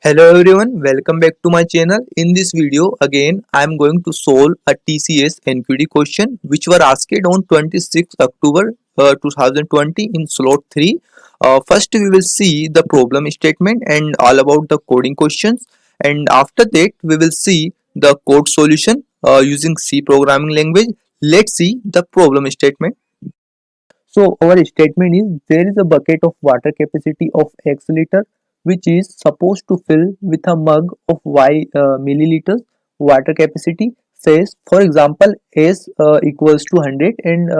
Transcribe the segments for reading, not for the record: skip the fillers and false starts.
Hello everyone, welcome back to my channel. In this video, again, I am going to solve a TCS NQT question which were asked on 26 October 2020 in slot 3. First, we will see the problem statement and all about the coding questions, and after that, we will see the code solution using C programming language. Let's see the problem statement. So our statement is there is a bucket of water capacity of X liter which is supposed to fill with a mug of Y milliliters. Water capacity says, for example, S equals to 100 and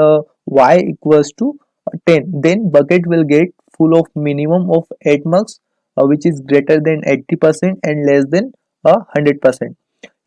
Y equals to 10. Then bucket will get full of minimum of 8 mugs which is greater than 80% and less than 100%.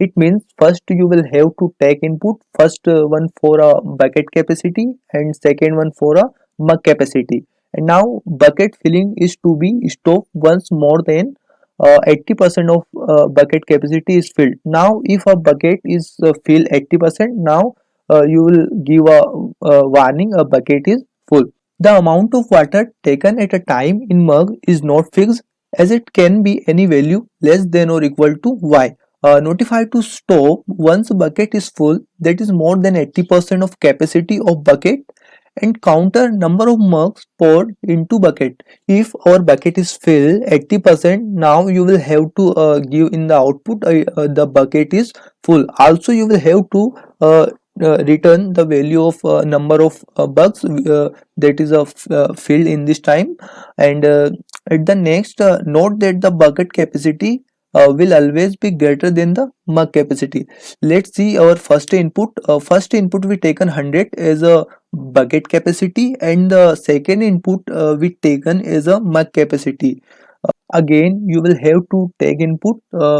It means first you will have to take input, first one for a bucket capacity and second one for a mug capacity, and now bucket filling is to be stopped once more than 80% of bucket capacity is filled. Now if a bucket is filled 80%, now you will give a warning a bucket is full. The amount of water taken at a time in mug is not fixed, as it can be any value less than or equal to y. Notify to stop once bucket is full, that is more than 80% of capacity of bucket, and counter number of mugs poured into bucket. If our bucket is filled 80%, now you will have to give in the output the bucket is full. Also you will have to return the value of number of bugs that is filled in this time, and at the next note that the bucket capacity will always be greater than the mug capacity. Let's see our first input. First input we taken 100 as a bucket capacity, and the second input we taken as a mug capacity. Again you will have to take input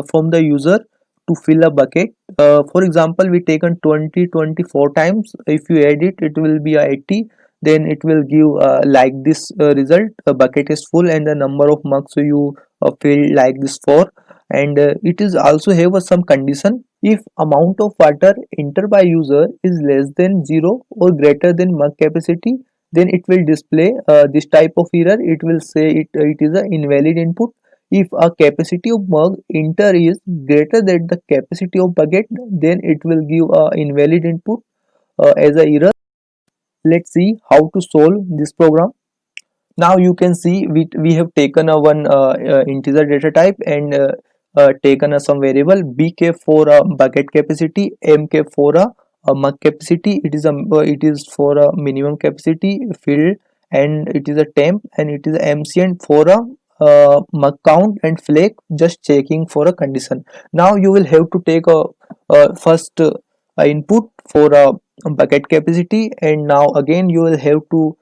from the user to fill a bucket. For example, we taken 20 24 times. If you add it, it will be 80. Then it will give like this result: a bucket is full and the number of mugs you fill like this for. And it is also have some condition. If amount of water entered by user is less than 0 or greater than mug capacity, then it will display this type of error. It will say it is an invalid input. If a capacity of mug enter is greater than the capacity of bucket, then it will give a invalid input as a error. Let's see how to solve this program. Now you can see we have taken a one integer data type and taken a some variable bk for a bucket capacity, mk for a mug capacity. It is for a minimum capacity field, and it is a temp, and it is a mcn for a mug count, and flag just checking for a condition. Now you will have to take first input for a bucket capacity, and now again you will have to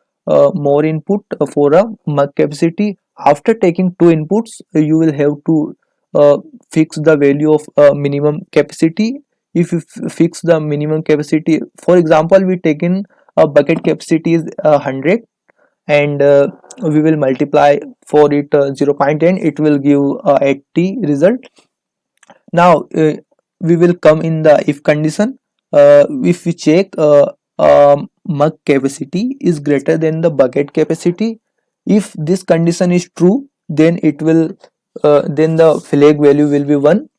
more input for a mug capacity. After taking two inputs, you will have to fix the value of minimum capacity. If you fix the minimum capacity, for example, we taken a bucket capacity is 100, and we will multiply for it 0.10, it will give 80 result. Now we will come in the if condition. If we check mug capacity is greater than the bucket capacity, if this condition is true, then it will then the flag value will be 1,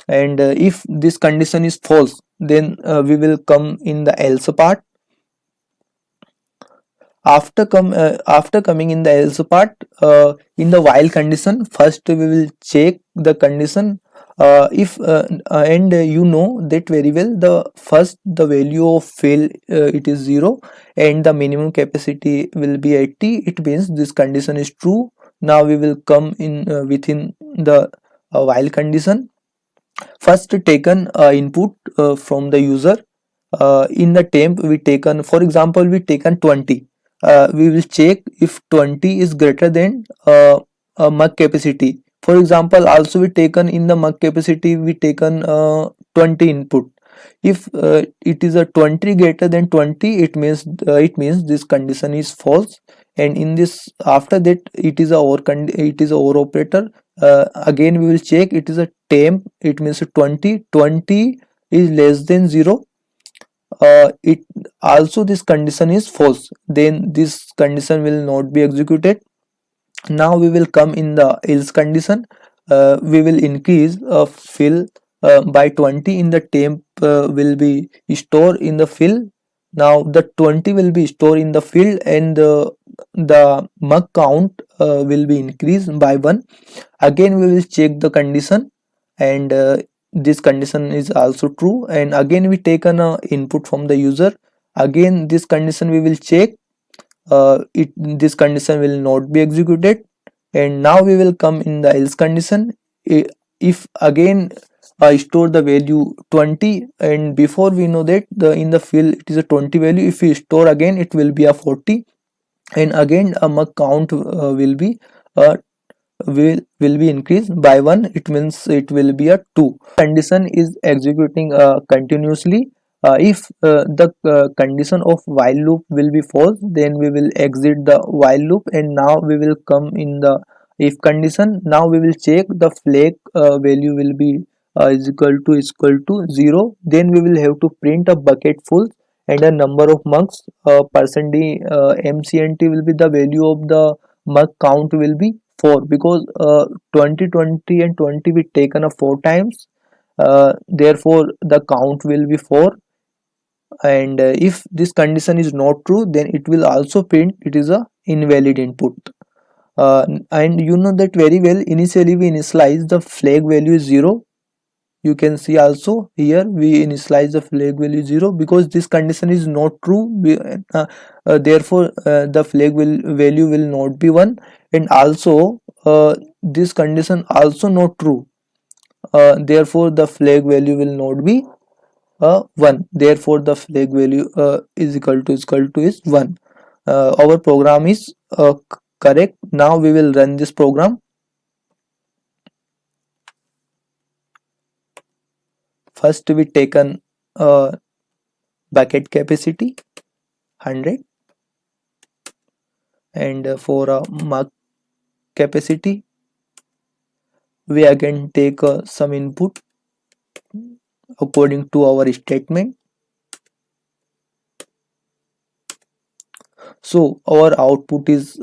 and if this condition is false, then we will come in the else part. After coming in the else part, in the while condition, first we will check the condition. If and you know that very well, the first the value of fail it is 0 and the minimum capacity will be 80. It means this condition is true. Now we will come in within the while condition. First taken input from the user. In the temp we taken, for example, we taken 20. We will check if 20 is greater than mug capacity. For example, also we taken in the mug capacity, we taken 20 input. If it is a 20 greater than 20, it means this condition is false. And in this, after that, it is a or operator. Again we will check, it is a temp, it means 20 is less than 0. It also this condition is false, then this condition will not be executed. Now we will come in the else condition. we will increase fill by 20 in the temp will be stored in the fill. Now the 20 will be stored in the field and the mug count will be increased by 1. Again we will check the condition, and this condition is also true, and again we take an input from the user. Again this condition we will check, this condition will not be executed, and now we will come in the else condition. If again store the value 20, and before we know that the in the field it is a 20 value, if we store again it will be a 40, and again a mug count uh, will be increased by 1, it means it will be a 2. Condition is executing continuously. If the condition of while loop will be false, then we will exit the while loop, and now we will come in the if condition. Now we will check the flag value will be is equal to 0, then we will have to print a bucket full and a number of mugs. Percent d mcnt will be the value of the mug count will be 4, because 20 20 and 20 we taken a 4 times, therefore the count will be 4. And if this condition is not true, then it will also print it is a invalid input. And you know that very well, initially we initialize the flag value 0. You can see also here we initialize the flag value 0 because this condition is not true. Therefore the value will not be 1, and also this condition also not true. Therefore the flag value will not be 1, therefore the flag value is equal to is 1. Our program is correct. Now we will run this program. First we taken bucket capacity 100, and for a mug capacity we again take some input according to our statement. So our output is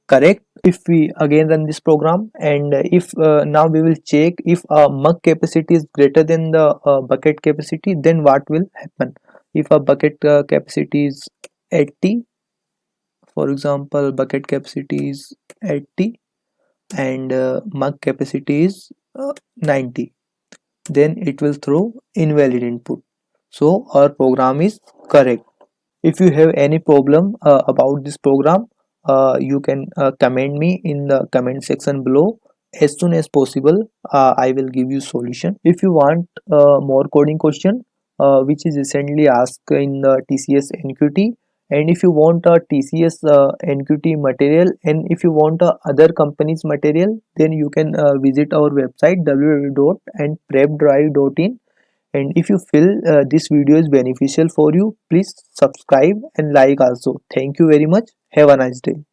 correct. If we again run this program, and if now we will check if mug capacity is greater than the bucket capacity, then what will happen? If a bucket capacity is 80, for example bucket capacity is 80 and mug capacity is 90, then it will throw invalid input. So our program is correct. If you have any problem about this program, you can comment me in the comment section below. As soon as possible I will give you solution. If you want more coding question which is recently asked in the TCS NQT, and if you want a TCS NQT material, and if you want other companies material, then you can visit our website www.andprepdrive.in. And if you feel this video is beneficial for you, please subscribe and like also. Thank you very much. Have a nice day.